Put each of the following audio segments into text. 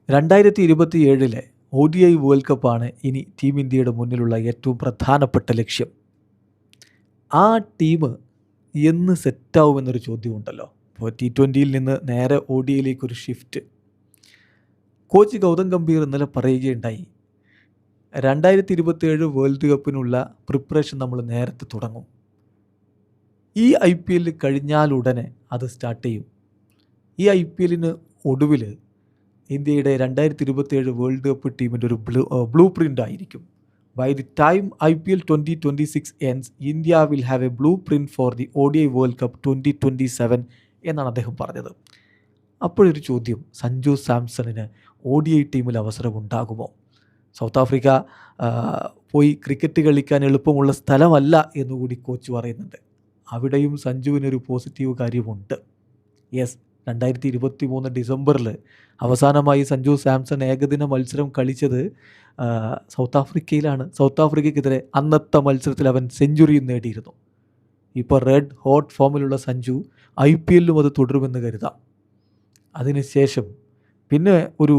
2027 ODI world കപ്പാണ് ഇനി team ഇന്ത്യയുടെ മുന്നിലുള്ള ഏറ്റവും പ്രധാനപ്പെട്ട ലക്ഷ്യം. ആ ടീം എന്ന് സെറ്റാവുമെന്നൊരു ചോദ്യമുണ്ടല്ലോ. ഇപ്പോൾ T20യിൽ നിന്ന് നേരെ ODIയിലേക്കൊരു ഷിഫ്റ്റ്. കോച്ച് ഗൗതം ഗംഭീർ ഇന്നലെ പറയുകയുണ്ടായി, 2027 വേൾഡ് കപ്പിനുള്ള പ്രിപ്പറേഷൻ നമ്മൾ നേരത്തെ തുടങ്ങും. ഈ IPL കഴിഞ്ഞാലുടനെ അത് സ്റ്റാർട്ട് ചെയ്യും. ഈ IPLന് ഒടുവിൽ ഇന്ത്യയുടെ 2027 വേൾഡ് കപ്പ് ടീമിൻ്റെ ഒരു ബ്ലൂ പ്രിൻ്റ് ആയിരിക്കും. By the time IPL 2026 ends, India will have a blueprint for the ODI World Cup 2027 എന്നാണ് അദ്ദേഹം പറഞ്ഞത്. അപ്പോഴൊരു ചോദ്യം, സഞ്ജു സാംസണിന് ODI ടീമിൽ അവസരമുണ്ടാകുമോ? സൗത്ത് ആഫ്രിക്ക പോയി ക്രിക്കറ്റ് കളിക്കാൻ എളുപ്പമുള്ള സ്ഥലമല്ല എന്നുകൂടി കോച്ച് പറയുന്നുണ്ട്. അവിടെയും സഞ്ജുവിനൊരു പോസിറ്റീവ് കാര്യമുണ്ട്. യെസ്, 2023 ഡിസംബറിൽ അവസാനമായി സഞ്ജു സാംസൺ ഏകദിന മത്സരം കളിച്ചത് സൗത്ത് ആഫ്രിക്കയിലാണ്. സൗത്ത് ആഫ്രിക്കയ്ക്കെതിരെ അന്നത്തെ മത്സരത്തിൽ അവൻ സെഞ്ചുറിയും നേടിയിരുന്നു. ഇപ്പോൾ റെഡ് ഹോട്ട് ഫോമിലുള്ള സഞ്ജു IPLലും അത് തുടരുമെന്ന് കരുതാം. അതിനുശേഷം പിന്നെ ഒരു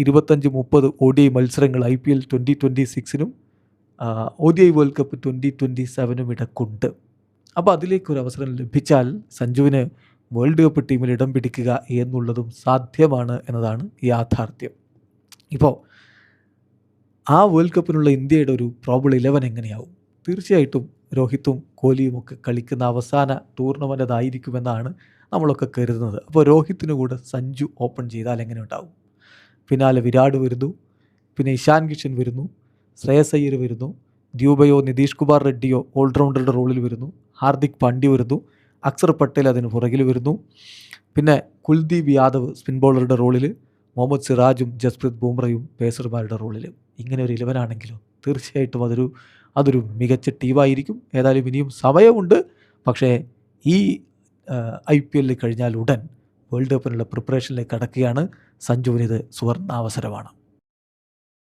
25-30 ODI മത്സരങ്ങൾ IPL 2026നും ODI വേൾഡ് കപ്പ് 2027നും ഇടക്കുണ്ട്. അപ്പോൾ അതിലേക്കൊരു അവസരം ലഭിച്ചാൽ സഞ്ജുവിന് വേൾഡ് കപ്പ് ടീമിൽ ഇടം പിടിക്കുക എന്നുള്ളതും സാധ്യമാണ് എന്നതാണ് യാഥാർത്ഥ്യം. ഇപ്പോൾ ആ വേൾഡ് കപ്പിനുള്ള ഇന്ത്യയുടെ ഒരു പ്രോബബിൾ 11 എങ്ങനെയാവും? തീർച്ചയായിട്ടും രോഹിത്തും കോഹ്ലിയും ഒക്കെ കളിക്കുന്ന അവസാന ടൂർണമെൻ്റ് അതായിരിക്കുമെന്നാണ് നമ്മളൊക്കെ കരുതുന്നത്. അപ്പോൾ രോഹിത്തിന് കൂടെ സഞ്ജു ഓപ്പൺ ചെയ്താൽ എങ്ങനെ ഉണ്ടാവും? പിന്നാലെ വിരാട് വരുന്നു, പിന്നെ ഇഷാൻ കിഷൻ വരുന്നു, ശ്രേയസ് അയ്യർ വരുന്നു, ദ്യൂബയോ നിതീഷ് കുമാർ റെഡ്ഡിയോ ഓൾറൗണ്ടറുടെ റോളിൽ വരുന്നു, ഹാർദിക് പാണ്ഡ്യ വരുന്നു, അക്സർ പട്ടേൽ അതിന് പുറകിൽ വരുന്നു, പിന്നെ കുൽദീപ് യാദവ് സ്പിൻ ബോളറുടെ റോളിൽ, മുഹമ്മദ് സിറാജും ജസ്പ്രീത് ബുംറയും പേസർമാരുടെ റോളിൽ. ഇങ്ങനെ ഒരു 11 ആണെങ്കിലോ തീർച്ചയായിട്ടും അതൊരു മികച്ച ടീമായിരിക്കും. ഏതായാലും ഇനിയും സമയമുണ്ട്. പക്ഷേ ഈ IPL കഴിഞ്ഞാൽ ഉടൻ വേൾഡ് കപ്പിനുള്ള പ്രിപ്പറേഷനിലേക്ക് കടക്കുകയാണ്. സഞ്ജുവിനിത് സുവർണാവസരമാണ്.